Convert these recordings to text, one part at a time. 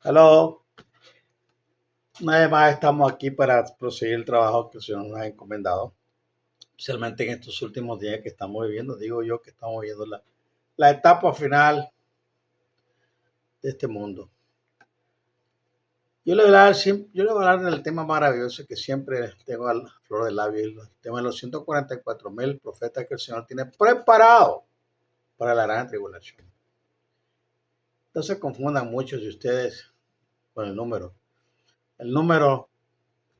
Hello, una vez más estamos aquí para proseguir el trabajo que el Señor nos ha encomendado, especialmente en estos últimos días que estamos viviendo. Digo yo que estamos viviendo la etapa final de este mundo. Yo le voy a hablar del tema maravilloso que siempre tengo a la flor del labio, el tema de los 144,000 profetas que el Señor tiene preparado para la gran tribulación. No se confundan muchos de ustedes con el número. El número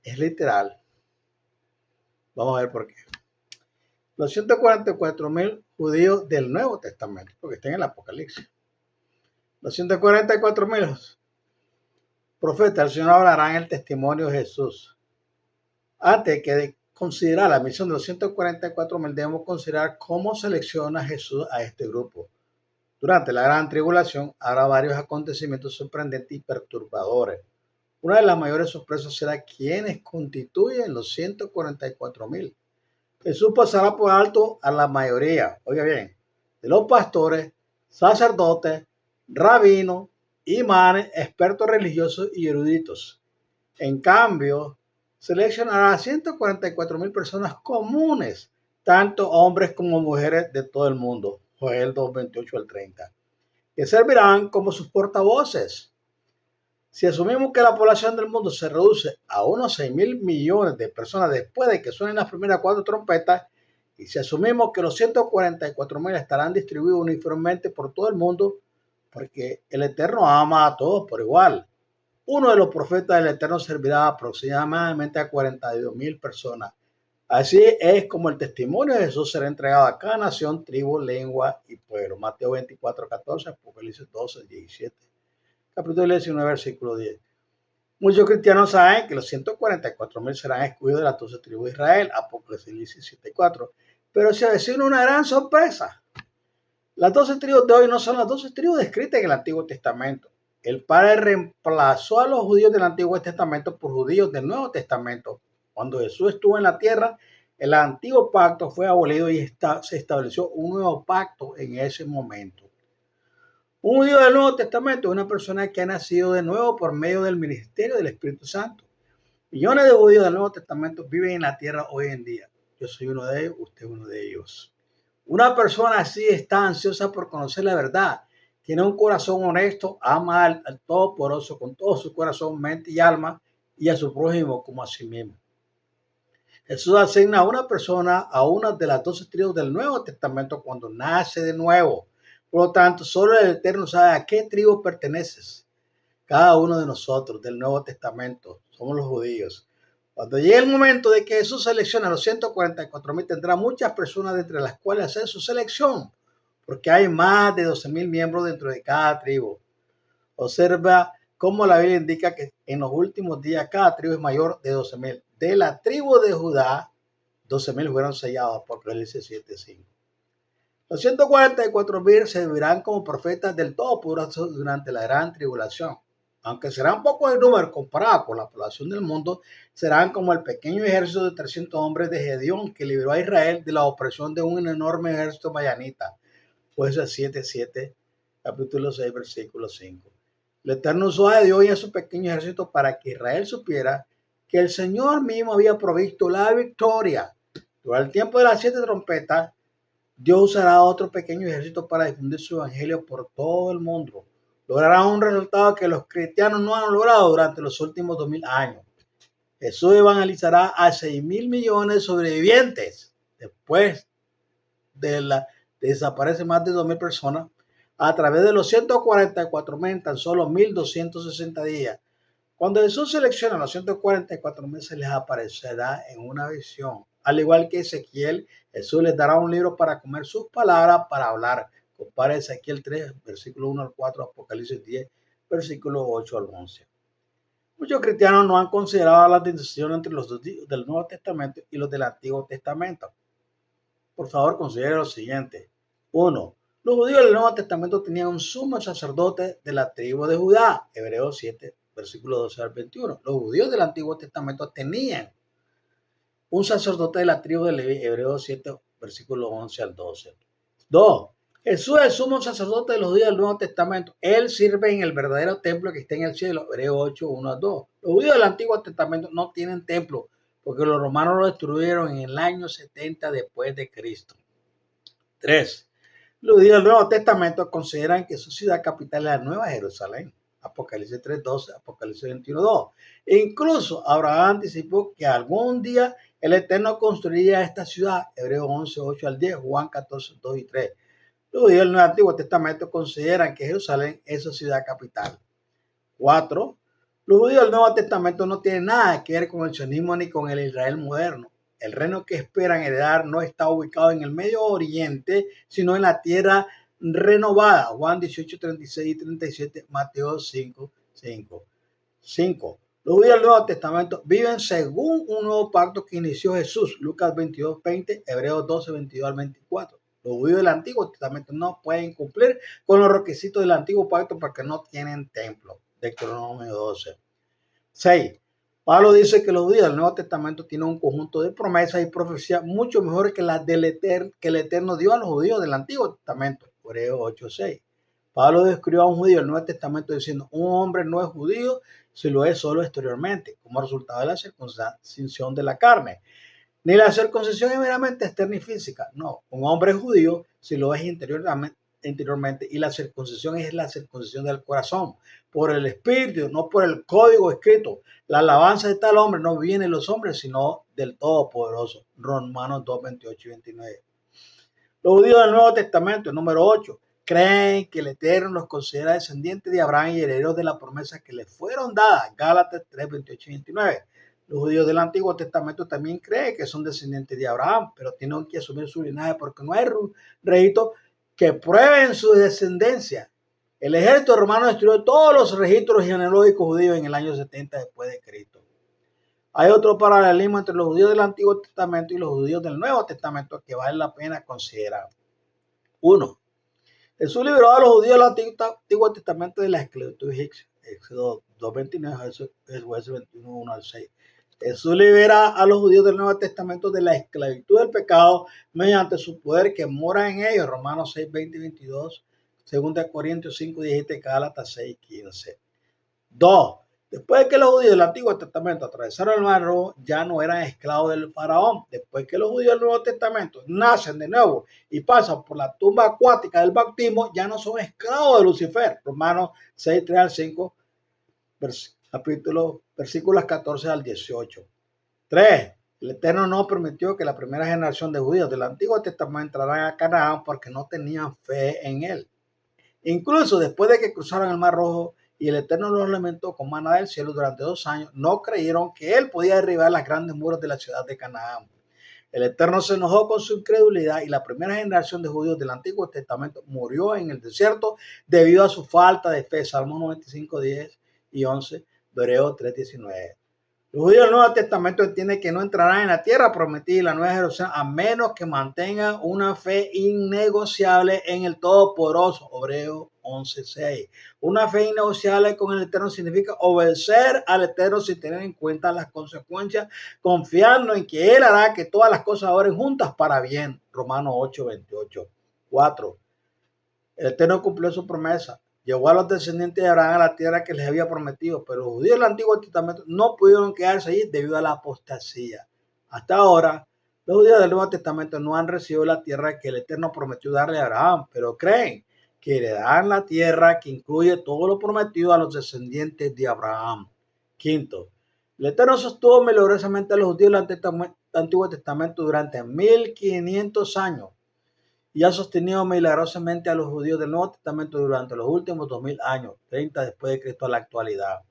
es literal. Vamos a ver por qué. Los 144,000 judíos del Nuevo Testamento, porque están en el Apocalipsis. Los 144,000 profetas, el Señor hablará en el testimonio de Jesús. Antes de considerar la misión de los 144,000, debemos considerar cómo selecciona Jesús a este grupo. Durante la gran tribulación habrá varios acontecimientos sorprendentes y perturbadores. Una de las mayores sorpresas será quiénes constituyen los 144,000. Jesús pasará por alto a la mayoría, oiga bien, de los pastores, sacerdotes, rabinos, imanes, expertos religiosos y eruditos. En cambio, seleccionará a 144,000 personas comunes, tanto hombres como mujeres de todo el mundo, Joel 2:28 al 30, que servirán como sus portavoces. Si asumimos que la población del mundo se reduce a unos 6,000 millones de personas después de que suenen las primeras 4 trompetas, y si asumimos que los 144,000 estarán distribuidos uniformemente por todo el mundo, porque el Eterno ama a todos por igual, uno de los profetas del Eterno servirá aproximadamente a 42,000 personas. Así es como el testimonio de Jesús será entregado a cada nación, tribu, lengua y pueblo. Mateo 24:14, Apocalipsis 12:17. Capítulo 19, versículo 10. Muchos cristianos saben que los 144,000 serán excluidos de las 12 tribus de Israel, Apocalipsis 17:4. Pero se avecina una gran sorpresa. Las 12 tribus de hoy no son las 12 tribus descritas en el Antiguo Testamento. El Padre reemplazó a los judíos del Antiguo Testamento por judíos del Nuevo Testamento. Cuando Jesús estuvo en la tierra, el antiguo pacto fue abolido y se estableció un nuevo pacto en ese momento. Un judío del Nuevo Testamento es una persona que ha nacido de nuevo por medio del ministerio del Espíritu Santo. Millones de judíos del Nuevo Testamento viven en la tierra hoy en día. Yo soy uno de ellos, usted es uno de ellos. Una persona así está ansiosa por conocer la verdad. Tiene un corazón honesto, ama al Todopoderoso con todo su corazón, mente y alma, y a su prójimo como a sí mismo. Jesús asigna a una persona a una de las 12 tribus del Nuevo Testamento cuando nace de nuevo. Por lo tanto, solo el Eterno sabe a qué tribu perteneces. Cada uno de nosotros del Nuevo Testamento somos los judíos. Cuando llegue el momento de que Jesús seleccione a los 144,000, tendrá muchas personas entre las cuales hacer su selección, porque hay más de 12,000 miembros dentro de cada tribu. Observa cómo la Biblia indica que en los últimos días cada tribu es mayor de 12,000. De la tribu de Judá, 12,000 fueron sellados, Apocalipsis 7:5. Los 144,000 servirán como profetas del Todopoderoso durante la gran tribulación. Aunque serán pocos en número comparado con la población del mundo, serán como el pequeño ejército de 300 hombres de Gedeón que libró a Israel de la opresión de un enorme ejército mayanita. Jueces 7:7, capítulo 6, versículo 5. El Eterno usó a Dios y a su pequeño ejército para que Israel supiera que el Señor mismo había provisto la victoria. Durante el tiempo de las 7 trompetas, Dios usará a otro pequeño ejército para difundir su evangelio por todo el mundo. Lograrán un resultado que los cristianos no han logrado durante los últimos 2000 años. Jesús evangelizará a 6,000 millones de sobrevivientes después de desaparecen más de 2,000 personas a través de los 144,000 en tan solo 1,260 días. Cuando Jesús selecciona a los 144,000, se les aparecerá en una visión. Al igual que Ezequiel, Jesús les dará un libro para comer sus palabras para hablar. Compare Ezequiel 3, versículo 1 al 4, Apocalipsis 10, versículo 8 al 11. Muchos cristianos no han considerado la distinción entre los dos del Nuevo Testamento y los del Antiguo Testamento. Por favor, considere lo siguiente. 1. Los judíos del Nuevo Testamento tenían un sumo sacerdote de la tribu de Judá. Hebreos 7, versículo 12 al 21. Los judíos del Antiguo Testamento tenían un sacerdote de la tribu de Leví. Hebreos 7, versículo 11 al 12. 2. Jesús es el sumo sacerdote de los judíos del Nuevo Testamento. Él sirve en el verdadero templo que está en el cielo. Hebreos 8, 1 a 2. Los judíos del Antiguo Testamento no tienen templo porque los romanos lo destruyeron en el año 70 después de Cristo. 3. Los judíos del Nuevo Testamento consideran que su ciudad capital es la Nueva Jerusalén. Apocalipsis 3:12, Apocalipsis 21:2. E incluso Abraham anticipó que algún día el Eterno construiría esta ciudad. Hebreos 11, 8 al 10, Juan 14, 2 y 3. Los judíos del Antiguo Testamento consideran que Jerusalén es su ciudad capital. 4. Los judíos del Nuevo Testamento no tienen nada que ver con el sionismo ni con el Israel moderno. El reino que esperan heredar no está ubicado en el Medio Oriente, sino en la tierra renovada. Juan 18, 36 y 37, Mateo 5, 5. 5. Los judíos del Nuevo Testamento viven según un nuevo pacto que inició Jesús. Lucas 22, 20, Hebreos 12, 22 al 24. Los judíos del Antiguo Testamento no pueden cumplir con los requisitos del Antiguo Pacto porque no tienen templo. Deuteronomio 12. 6. Pablo dice que los judíos del Nuevo Testamento tienen un conjunto de promesas y profecías mucho mejor que las que el Eterno dio a los judíos del Antiguo Testamento. Hebreos 8:6. Pablo describió a un judío del Nuevo Testamento diciendo: un hombre no es judío si lo es solo exteriormente, como resultado de la circuncisión de la carne. Ni la circuncisión es meramente externa y física. No, un hombre es judío si lo es interiormente, y la circuncisión es la circuncisión del corazón, por el espíritu, no por el código escrito. La alabanza de tal hombre no viene de los hombres, sino del Todopoderoso. Romanos 2, 28 y 29. Los judíos del Nuevo Testamento, número 8, creen que el Eterno los considera descendientes de Abraham y herederos de la promesa que les fueron dadas. Gálatas 3, 28 y 29. Los judíos del Antiguo Testamento también creen que son descendientes de Abraham, pero tienen que asumir su linaje porque no hay registros que prueben su descendencia. El ejército romano destruyó todos los registros genealógicos judíos en el año 70 después de Cristo. Hay otro paralelismo entre los judíos del Antiguo Testamento y los judíos del Nuevo Testamento que vale la pena considerar. 1. Jesús liberó a los judíos del Antiguo Testamento de la esclavitud egipcia. Éxodo 2:29, jueces 21, 1 al 6. Jesús libera a los judíos del Nuevo Testamento de la esclavitud del pecado mediante su poder que mora en ellos. Romanos 6, 20 y 22. 2 Corintios 5, 17, Gálatas 6, 15. 2. Después de que los judíos del Antiguo Testamento atravesaron el Mar Rojo, ya no eran esclavos del faraón. Después que los judíos del Nuevo Testamento nacen de nuevo y pasan por la tumba acuática del bautismo, ya no son esclavos de Lucifer. Romanos 6, 3 al 5, versículos 14 al 18. 3. El Eterno no permitió que la primera generación de judíos del Antiguo Testamento entraran a Canaán porque no tenían fe en él. Incluso después de que cruzaron el Mar Rojo y el Eterno los alimentó con maná del cielo durante 2 años, no creyeron que él podía derribar las grandes muros de la ciudad de Canaán. El Eterno se enojó con su incredulidad y la primera generación de judíos del Antiguo Testamento murió en el desierto debido a su falta de fe. Salmos 95, 10 y 11, Hebreos 3, 19. Los judíos del Nuevo Testamento entienden que no entrarán en la tierra prometida y la Nueva Jerusalén a menos que mantengan una fe innegociable en el Todopoderoso. Hebreos 11:6. Una fe innegociable con el Eterno significa obedecer al Eterno sin tener en cuenta las consecuencias, confiando en que Él hará que todas las cosas obren juntas para bien. Romanos 8:28. 4. El Eterno cumplió su promesa. Llevó a los descendientes de Abraham a la tierra que les había prometido, pero los judíos del Antiguo Testamento no pudieron quedarse allí debido a la apostasía. Hasta ahora, los judíos del Nuevo Testamento no han recibido la tierra que el Eterno prometió darle a Abraham, pero creen que le dan la tierra que incluye todo lo prometido a los descendientes de Abraham. Quinto, el Eterno sostuvo milagrosamente a los judíos del Antiguo Testamento durante 1500 años y ha sostenido milagrosamente a los judíos del Nuevo Testamento durante los últimos 2000 años, 30 después de Cristo a la actualidad.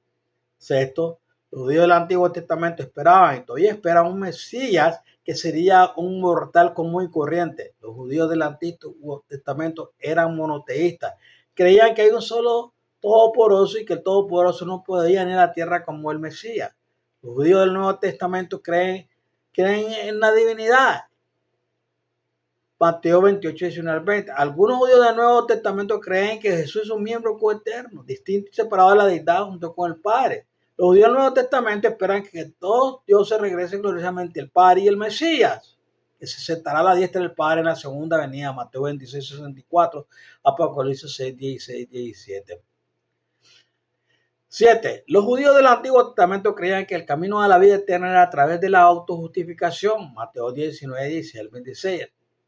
Sexto, los judíos del Antiguo Testamento esperaban y todavía esperan un Mesías que sería un mortal común y corriente. Los judíos del Antiguo Testamento eran monoteístas, creían que hay un solo Todopoderoso y que el Todopoderoso no podía venir a la tierra como el Mesías. Los judíos del Nuevo Testamento creen en la divinidad. Mateo 28, 19 al 20. Algunos judíos del Nuevo Testamento creen que Jesús es un miembro coeterno, distinto y separado de la deidad junto con el Padre. Los judíos del Nuevo Testamento esperan que todos dioses regresen gloriosamente, el Padre y el Mesías. que se sentará a la diestra del Padre en la segunda venida, Mateo 26, 64, Apocalipsis 6, 16, 17. 7. Los judíos del Antiguo Testamento creían que el camino a la vida eterna era a través de la autojustificación, Mateo 19, 16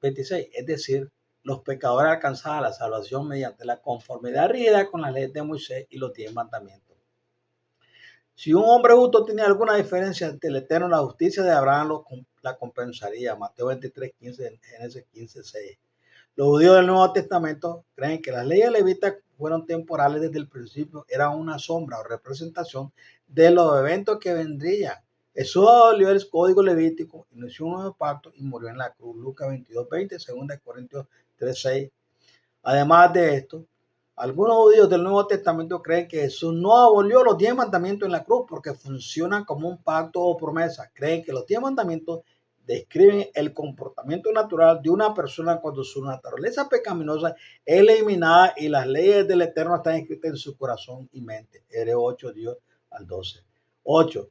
26, es decir, los pecadores alcanzaban la salvación mediante la conformidad rígida con las leyes de Moisés y los 10 mandamientos. Si un hombre justo tenía alguna diferencia entre el Eterno y la justicia de Abraham, la compensaría, Mateo 23, 15, Génesis 15, 6. Los judíos del Nuevo Testamento creen que las leyes levíticas fueron temporales desde el principio, eran una sombra o representación de los eventos que vendrían. Jesús abolió el código levítico, inició un nuevo pacto y murió en la cruz. Lucas 22, 20, 2 Corintios 3, 6. Además de esto, algunos judíos del Nuevo Testamento creen que Jesús no abolió los 10 mandamientos en la cruz porque funcionan como un pacto o promesa. Creen que los 10 mandamientos describen el comportamiento natural de una persona cuando su naturaleza pecaminosa es eliminada y las leyes del Eterno están escritas en su corazón y mente. Hebreos 8, 10 al 12. 8.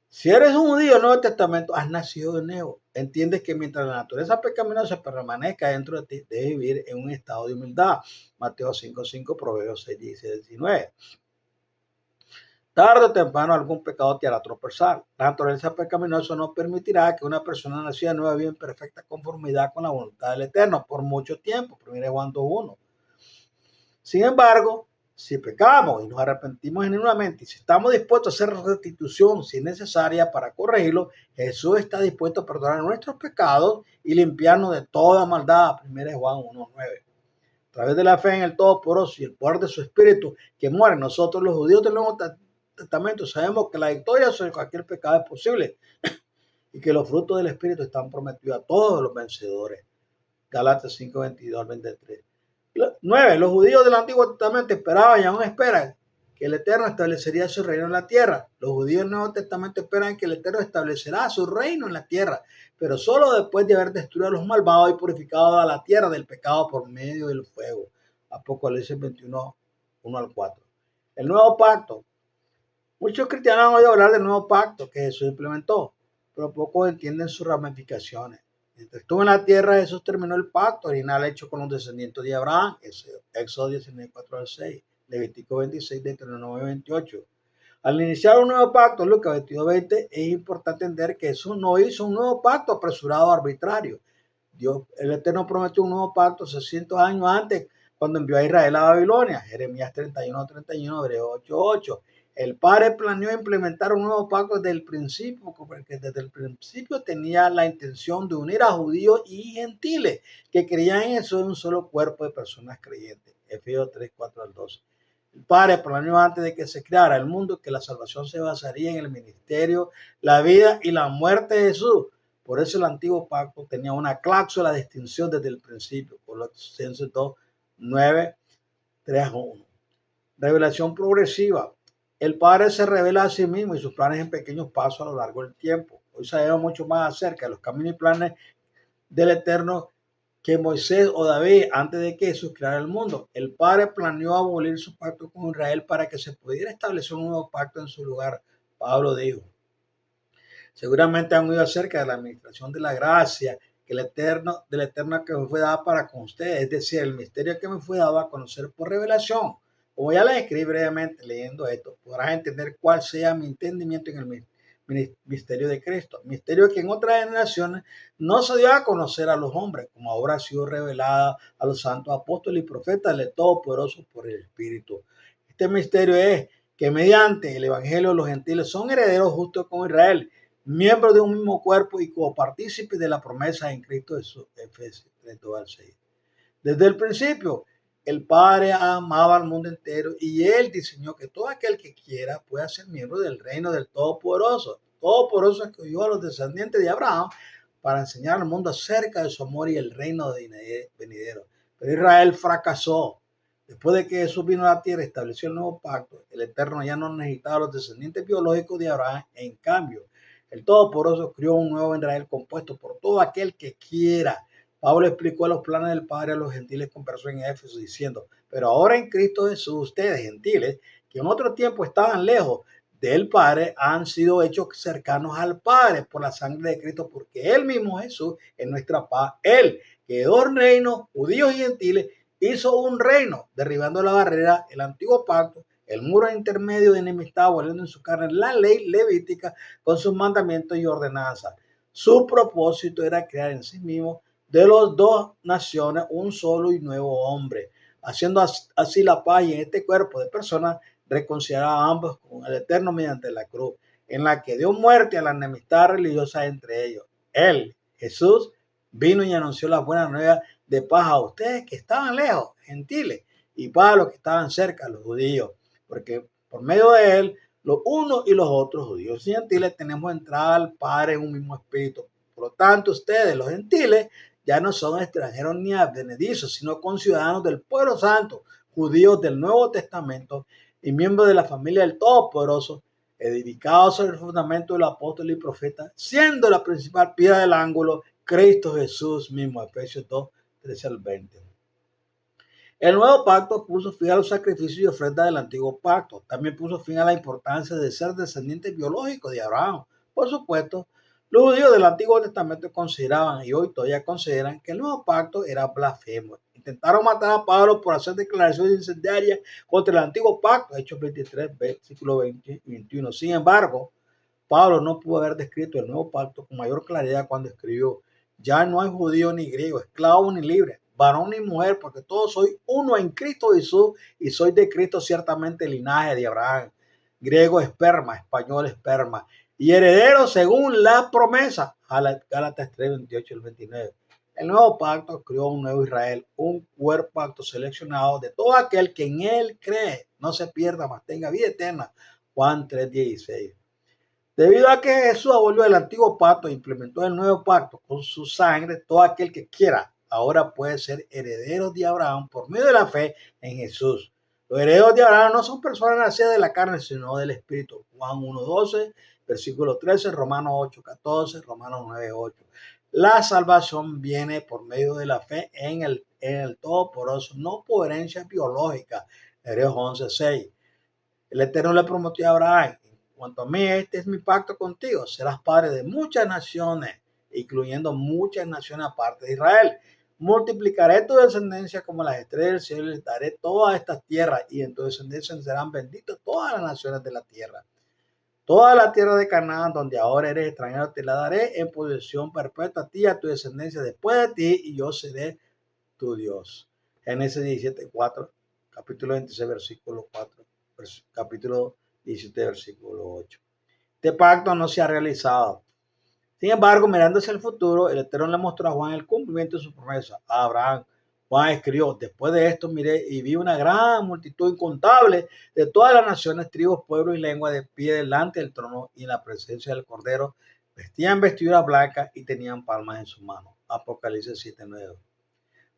Si eres un judío del Nuevo Testamento, has nacido de nuevo. Entiendes que mientras la naturaleza pecaminosa permanezca dentro de ti, debes vivir en un estado de humildad. Mateo 5, 5, Proverbios 6, 16, 19. Tarde o temprano algún pecado te hará tropezar. La naturaleza pecaminosa no permitirá que una persona nacida nueva viva en perfecta conformidad con la voluntad del Eterno por mucho tiempo. 1 Juan 2:1. Sin embargo, si pecamos y nos arrepentimos genuinamente y si estamos dispuestos a hacer restitución si es necesaria para corregirlo, Jesús está dispuesto a perdonar nuestros pecados y limpiarnos de toda maldad. 1 Juan 1:9. A través de la fe en el Todopoderoso y el poder de su Espíritu que muere en nosotros, los judíos del Nuevo Testamento, sabemos que la victoria sobre cualquier pecado es posible y que los frutos del Espíritu están prometidos a todos los vencedores. Galatas 5, 22 al 23. 9. Los judíos del Antiguo Testamento esperaban y aún esperan que el Eterno establecería su reino en la tierra. Los judíos del Nuevo Testamento esperan que el Eterno establecerá su reino en la tierra, pero solo después de haber destruido a los malvados y purificado a la tierra del pecado por medio del fuego. Apocalipsis 21, 1 al 4. El nuevo pacto. Muchos cristianos han oído hablar del nuevo pacto que Jesús implementó, pero pocos entienden sus ramificaciones. Mientras estuvo en la tierra, Jesús terminó el pacto original hecho con los descendientes de Abraham, Éxodo 19, 4 al 6, Levítico 26, Deuteronomio 28. Al iniciar un nuevo pacto, Lucas 22, 20, es importante entender que Jesús no hizo un nuevo pacto apresurado o arbitrario. Dios, el Eterno prometió un nuevo pacto 600 años antes, cuando envió a Israel a Babilonia, Jeremías 31, 31, Hebreos 8, 8. El Padre planeó implementar un nuevo pacto desde el principio, porque desde el principio tenía la intención de unir a judíos y gentiles que creían en eso en un solo cuerpo de personas creyentes. Efesios 3, 4 al 12. El Padre planeó antes de que se creara el mundo que la salvación se basaría en el ministerio, la vida y la muerte de Jesús. Por eso el antiguo pacto tenía una cláusula de distinción desde el principio. Colosenses 2, 9, 3 a 1. Revelación progresiva. El Padre se revela a sí mismo y sus planes en pequeños pasos a lo largo del tiempo. Hoy sabemos mucho más acerca de los caminos y planes del Eterno que Moisés o David antes de que Jesús creara el mundo. El Padre planeó abolir su pacto con Israel para que se pudiera establecer un nuevo pacto en su lugar. Pablo dijo. Seguramente han oído acerca de la administración de la gracia que del Eterno que me fue dada para con ustedes, es decir, el misterio que me fue dado a conocer por revelación. Como ya les escribí brevemente leyendo esto, podrás entender cuál sea mi entendimiento en el misterio de Cristo. Misterio que en otras generaciones no se dio a conocer a los hombres, como ahora ha sido revelada a los santos apóstoles y profetas del Todopoderoso por el Espíritu. Este misterio es que mediante el Evangelio los gentiles son herederos justos con Israel, miembros de un mismo cuerpo y copartícipes de la promesa en Cristo Jesús. Efesios 3, 6. Desde el principio, el Padre amaba al mundo entero y Él diseñó que todo aquel que quiera pueda ser miembro del reino del Todopoderoso. Todopoderoso escogió a los descendientes de Abraham para enseñar al mundo acerca de su amor y el reino venidero. Pero Israel fracasó. Después de que Jesús vino a la tierra y estableció el nuevo pacto, el Eterno ya no necesitaba a los descendientes biológicos de Abraham. En cambio, el Todopoderoso creó un nuevo Israel compuesto por todo aquel que quiera. Pablo explicó los planes del Padre a los gentiles con en Éfeso diciendo, pero ahora en Cristo Jesús, ustedes gentiles, que en otro tiempo estaban lejos, del Padre han sido hechos cercanos al Padre por la sangre de Cristo, porque Él mismo, Jesús, es nuestra paz. Él, que dos reinos, judíos y gentiles, hizo un reino, derribando la barrera, el antiguo pacto, el muro intermedio de enemistad, aboliendo en su carne la ley levítica con sus mandamientos y ordenanzas. Su propósito era crear en sí mismo de las dos naciones un solo y nuevo hombre, haciendo así la paz y en este cuerpo de personas reconciliar a ambos con el Eterno mediante la cruz, en la que dio muerte a la enemistad religiosa entre ellos. Él, Jesús, vino y anunció las buenas nuevas de paz a ustedes que estaban lejos, gentiles, y paz a los que estaban cerca, los judíos, porque por medio de él, los unos y los otros, judíos y gentiles, tenemos entrada al Padre en un mismo espíritu. Por lo tanto, ustedes, los gentiles, ya no son extranjeros ni advenedizos, sino conciudadanos del pueblo santo, judíos del Nuevo Testamento y miembros de la familia del Todopoderoso, edificados sobre el fundamento del apóstol y profeta, siendo la principal piedra del ángulo Cristo Jesús mismo. Efesios 2, 13 al 20. El nuevo pacto puso fin a los sacrificios y ofrendas del antiguo pacto. También puso fin a la importancia de ser descendiente biológico de Abraham. Por supuesto, los judíos del Antiguo Testamento consideraban y hoy todavía consideran que el nuevo pacto era blasfemo. Intentaron matar a Pablo por hacer declaraciones incendiarias contra el antiguo pacto, Hechos 23, versículo 20 y 21. Sin embargo, Pablo no pudo haber descrito el nuevo pacto con mayor claridad cuando escribió: ya no hay judío ni griego, esclavo ni libre, varón ni mujer, porque todos soy uno en Cristo Jesús y soy de Cristo ciertamente el linaje de Abraham. Griego esperma, español esperma, y heredero según la promesa. Gálatas 3, 28 y 29. El nuevo pacto creó un nuevo Israel, un cuerpo pacto seleccionado de todo aquel que en él cree, no se pierda, mas tenga vida eterna. Juan 3, 16. Debido a que Jesús abolió el antiguo pacto e implementó el nuevo pacto con su sangre, todo aquel que quiera ahora puede ser heredero de Abraham por medio de la fe en Jesús. Los herederos de Abraham no son personas nacidas de la carne, sino del Espíritu. Juan 1:12, versículo 13, Romanos 8:14, Romanos 9:8. La salvación viene por medio de la fe en el Todopoderoso, no por herencia biológica. Hebreos 11:6. El Eterno le prometió a Abraham: en cuanto a mí, este es mi pacto contigo, serás padre de muchas naciones, incluyendo muchas naciones aparte de Israel. Multiplicaré tu descendencia como las estrellas del cielo y les daré todas estas tierras, y en tu descendencia serán benditas todas las naciones de la tierra. Toda la tierra de Canaán, donde ahora eres extranjero, te la daré en posesión perpetua a ti y a tu descendencia después de ti, y yo seré tu Dios. Génesis 17:4, capítulo 26, versículo 4, capítulo 17, versículo 8. Este pacto no se ha realizado. Sin embargo, mirando hacia el futuro, el Eterno le mostró a Juan el cumplimiento de su promesa a Abraham. Juan escribió: después de esto miré y vi una gran multitud incontable de todas las naciones, tribus, pueblos y lenguas de pie delante del trono y en la presencia del Cordero. Vestían vestiduras blancas y tenían palmas en sus manos. Apocalipsis 7:9.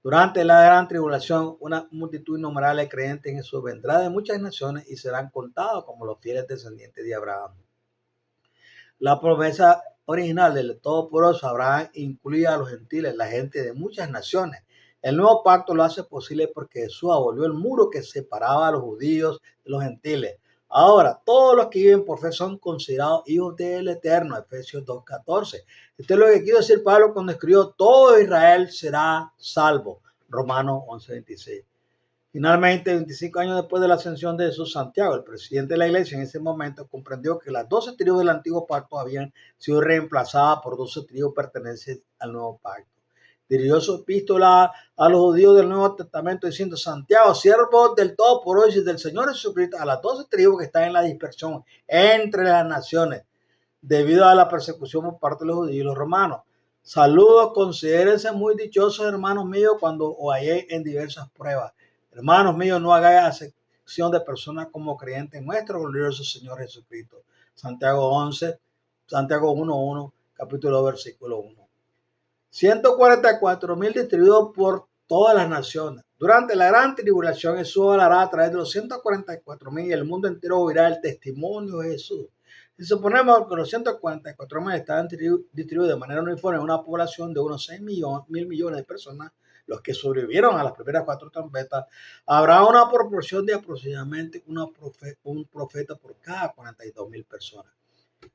Durante la gran tribulación, una multitud innumerable de creyentes en Jesús vendrá de muchas naciones y serán contados como los fieles descendientes de Abraham. La promesa original del Todopoderoso Abraham incluía a los gentiles, la gente de muchas naciones. El nuevo pacto lo hace posible porque Jesús abolió el muro que separaba a los judíos de los gentiles. Ahora, todos los que viven por fe son considerados hijos del Eterno, Efesios 2:14. Esto es lo que quiso decir Pablo cuando escribió: todo Israel será salvo, Romanos 11:26. Finalmente, 25 años después de la ascensión de Jesús, Santiago, el presidente de la iglesia en ese momento, comprendió que las 12 tribus del antiguo pacto habían sido reemplazadas por 12 tribus pertenecientes al nuevo pacto. Dirigió su epístola a los judíos del Nuevo Testamento diciendo: Santiago, siervo del Todopoderoso y del Señor Jesucristo, a las 12 tribus que están en la dispersión entre las naciones debido a la persecución por parte de los judíos y los romanos. Saludos, considérense muy dichosos, hermanos míos, cuando os halléis en diversas pruebas. Hermanos míos, no hagáis acepción de personas como creyentes en nuestro glorioso Señor Jesucristo. Santiago 1:1, capítulo 2, versículo 1. 144,000 distribuidos por todas las naciones. Durante la gran tribulación, Jesús hablará a través de los 144,000 y el mundo entero oirá el testimonio de Jesús. Si suponemos que los 144,000 están distribuidos de manera uniforme en una población de unos 6 mil millones de personas, los que sobrevivieron a las primeras 4 trompetas, habrá una proporción de aproximadamente un profeta por cada 42,000 personas.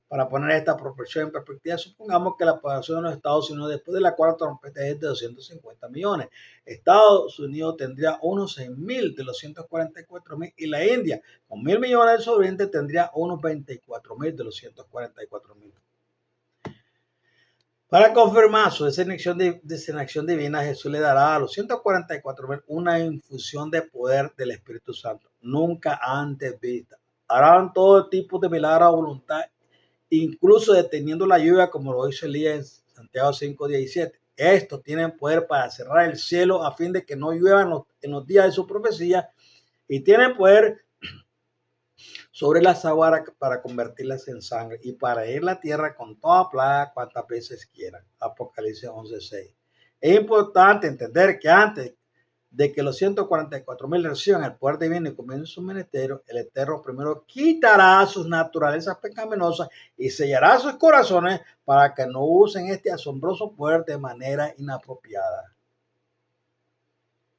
Para poner esta proporción en perspectiva, supongamos que la población de los Estados Unidos después de la 4ª trompeta es de 250 millones. Estados Unidos tendría unos 6,000 de los 144,000 y la India, con 1,000 millones de sobrevivientes, tendría unos 24,000 de los 144,000. Para confirmar su designación divina, Jesús le dará a los 144,000 una infusión de poder del Espíritu Santo, nunca antes vista. Harán todo tipo de milagros a voluntad, incluso deteniendo la lluvia, como lo hizo Elías en Santiago 5:17. Estos tienen poder para cerrar el cielo a fin de que no llueva en los días de su profecía, y tienen poder sobre las aguas para convertirlas en sangre y para ir la tierra con toda plaga cuantas veces quieran. Apocalipsis 11:6. Es importante entender que antes de que los 144,000 reciban el poder divino y comiencen su ministerio, el Eterno primero quitará sus naturalezas pecaminosas y sellará sus corazones para que no usen este asombroso poder de manera inapropiada.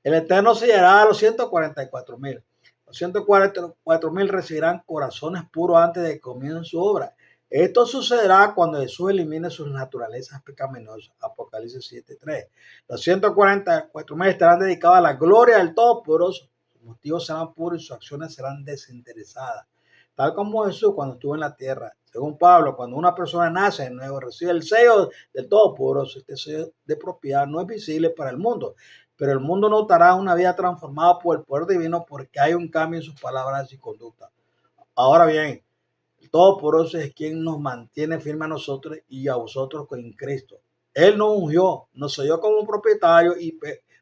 El Eterno sellará a los 144,000. Los 144,000 recibirán corazones puros antes de que comiencen su obra. Esto sucederá cuando Jesús elimine sus naturalezas pecaminosas. Apocalipsis 7:3. Los 144,000 estarán dedicados a la gloria del Todopoderoso. Sus motivos serán puros y sus acciones serán desinteresadas. Tal como Jesús cuando estuvo en la tierra. Según Pablo, cuando una persona nace de nuevo, recibe el sello del Todopoderoso. Este sello de propiedad no es visible para el mundo, pero el mundo notará una vida transformada por el poder divino porque hay un cambio en sus palabras y conducta. Ahora bien, el Todopoderoso es quien nos mantiene firmes a nosotros y a vosotros en Cristo. Él nos ungió, nos selló como propietario y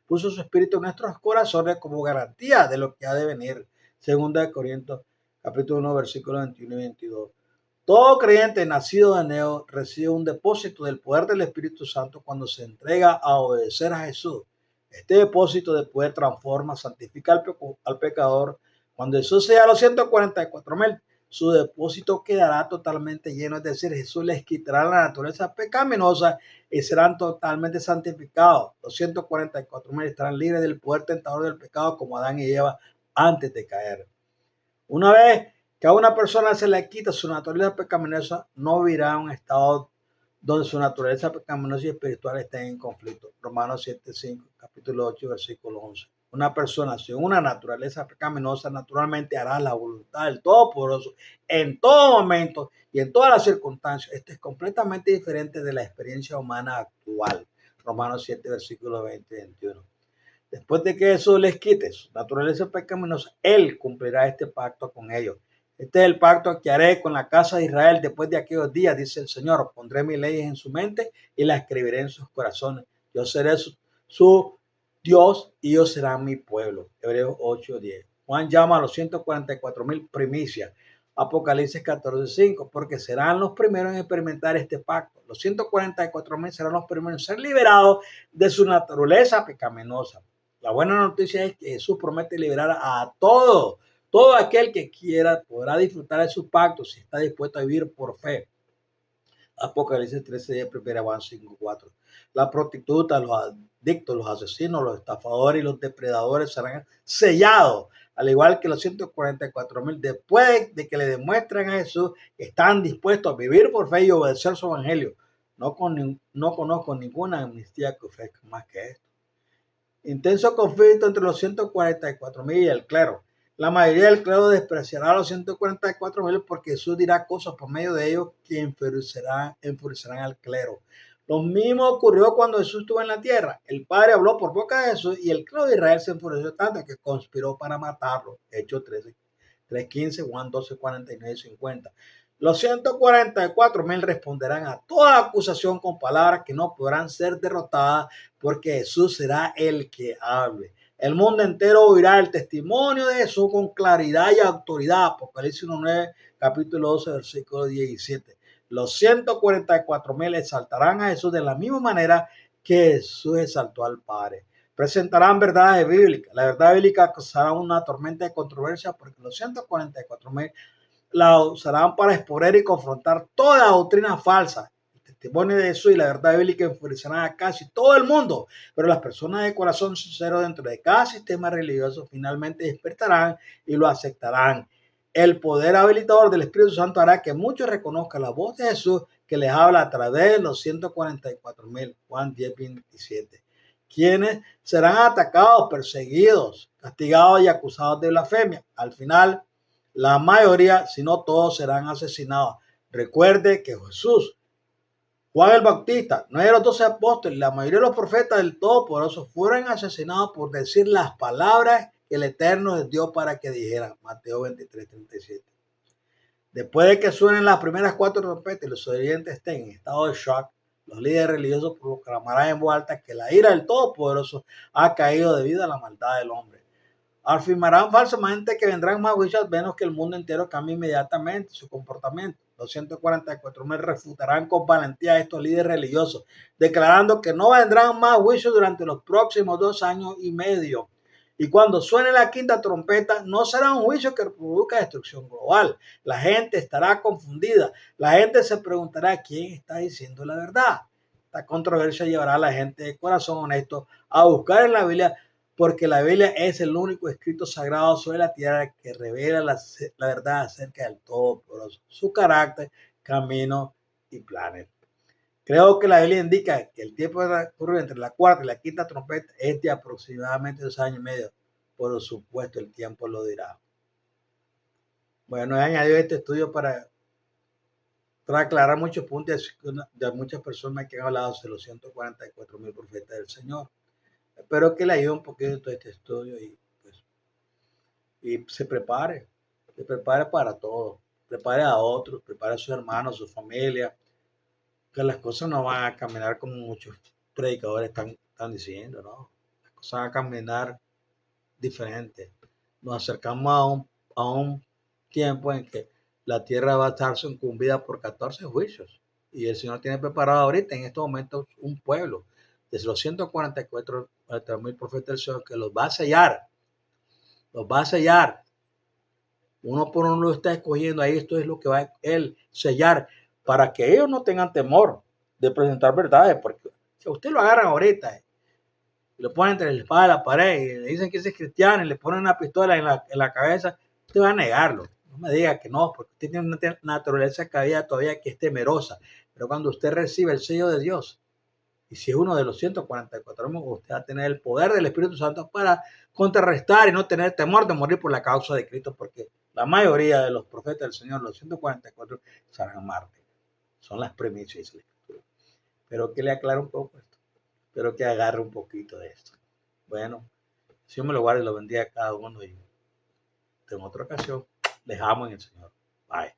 puso su espíritu en nuestros corazones como garantía de lo que ha de venir. 2 Corintios capítulo 1, versículos 21 y 22. Todo creyente nacido de nuevo recibe un depósito del poder del Espíritu Santo cuando se entrega a obedecer a Jesús. Este depósito de poder transforma, santifica al pecador. Cuando Jesús sea a los 144,000, su depósito quedará totalmente lleno, es decir, Jesús les quitará la naturaleza pecaminosa y serán totalmente santificados. Los 144,000 estarán libres del poder tentador del pecado como Adán y Eva antes de caer. Una vez que a una persona se le quita su naturaleza pecaminosa, no vivirá en un estado donde su naturaleza pecaminosa y espiritual estén en conflicto. Romanos 7:5, capítulo 8, versículo 11. Una persona sin una naturaleza pecaminosa naturalmente hará la voluntad del Todopoderoso en todo momento y en todas las circunstancias. Esto es completamente diferente de la experiencia humana actual. Romanos 7, versículo 20 y 21. Después de que Jesús les quite su naturaleza pecaminosa, Él cumplirá este pacto con ellos. Este es el pacto que haré con la casa de Israel después de aquellos días, dice el Señor. Pondré mis leyes en su mente y las escribiré en sus corazones. Yo seré su Dios y ellos serán mi pueblo. Hebreos 8:10. Juan llama a los 144,000 primicias. Apocalipsis 14:5, porque serán los primeros en experimentar este pacto. Los 144,000 serán los primeros en ser liberados de su naturaleza pecaminosa. La buena noticia es que Jesús promete liberar a todo aquel que quiera podrá disfrutar de su pacto si está dispuesto a vivir por fe. Apocalipsis 13, 1 Juan 5:4. La prostituta, los adictos, los asesinos, los estafadores y los depredadores serán sellados, al igual que los 144,000, después de que le demuestren a Jesús que están dispuestos a vivir por fe y obedecer su evangelio. No conozco ninguna amnistía que ofrezca más que esto. Intenso conflicto entre los 144,000 y el clero. La mayoría del clero despreciará a los 144,000 porque Jesús dirá cosas por medio de ellos que enfurecerán al clero. Lo mismo ocurrió cuando Jesús estuvo en la tierra. El Padre habló por boca de Jesús y el clero de Israel se enfureció tanto que conspiró para matarlo. Hechos 3:15, Juan 12:49 y 50. Los 144,000 responderán a toda acusación con palabras que no podrán ser derrotadas porque Jesús será el que hable. El mundo entero oirá el testimonio de Jesús con claridad y autoridad. Apocalipsis 1:9, capítulo 12, versículo 17. Los 144,000 exaltarán a Jesús de la misma manera que Jesús exaltó al Padre. Presentarán verdades bíblicas. La verdad bíblica causará una tormenta de controversia porque los 144,000 la usarán para exponer y confrontar toda doctrina falsa. testimonio de Jesús y la verdad bíblica enfurecerán a casi todo el mundo, pero las personas de corazón sincero dentro de cada sistema religioso finalmente despertarán y lo aceptarán. El poder habilitador del Espíritu Santo hará que muchos reconozcan la voz de Jesús que les habla a través de los 144,000, Juan 10:27, quienes serán atacados, perseguidos, castigados y acusados de blasfemia. Al final, la mayoría, si no todos, serán asesinados. Recuerde que Jesús, Juan el Bautista, no eran los 12 apóstoles, la mayoría de los profetas del Todopoderoso fueron asesinados por decir las palabras que el Eterno les dio para que dijeran. Mateo 23:37. Después de que suenen las primeras 4 trompetas y los oyentes estén en estado de shock, los líderes religiosos proclamarán en voz alta que la ira del Todopoderoso ha caído debido a la maldad del hombre. Afirmarán falsamente que vendrán más juicios, menos que el mundo entero cambie inmediatamente su comportamiento. Los 144,000 refutarán con valentía a estos líderes religiosos, declarando que no vendrán más juicios durante los próximos 2 años y medio. Y cuando suene la quinta trompeta, no será un juicio que produzca destrucción global. La gente estará confundida. La gente se preguntará quién está diciendo la verdad. Esta controversia llevará a la gente de corazón honesto a buscar en la Biblia, porque la Biblia es el único escrito sagrado sobre la tierra que revela la verdad acerca del Todopoderoso, su carácter, camino y planes. Creo que la Biblia indica que el tiempo transcurrido entre la cuarta y la quinta trompeta es de aproximadamente 2 años y medio. Por supuesto, el tiempo lo dirá. Bueno, he añadido este estudio para aclarar muchos puntos de muchas personas que han hablado de los 144,000 profetas del Señor. Espero que le ayude un poquito todo este estudio y se prepare para todo. Prepare a otros, prepare a sus hermanos, a su familia, que las cosas no van a caminar como muchos predicadores están diciendo, ¿no? Las cosas van a caminar diferente. Nos acercamos a un tiempo en que la tierra va a estar sucumbida por 14 juicios. Y el Señor tiene preparado ahorita, en estos momentos, un pueblo, desde los 144,000 profetas del Señor, que los va a sellar. Los va a sellar. Uno por uno lo está escogiendo. Ahí esto es lo que va a Él sellar, para que ellos no tengan temor de presentar verdades. Porque si a usted lo agarran ahorita, le ponen entre la espada y la pared y le dicen que ese es cristiano y le ponen una pistola en la cabeza, usted va a negarlo. No me diga que no, porque usted tiene una naturaleza caída todavía que es temerosa. Pero cuando usted recibe el sello de Dios, y si es uno de los 144, usted va a tener el poder del Espíritu Santo para contrarrestar y no tener temor de morir por la causa de Cristo, porque la mayoría de los profetas del Señor, los 144, serán mártires. Son las primicias de la Escritura. Pero que le aclare un poco esto. Espero que agarre un poquito de esto. Bueno, Dios me lo guarde y lo bendiga a cada uno. Y en otra ocasión, les amo en el Señor. Bye.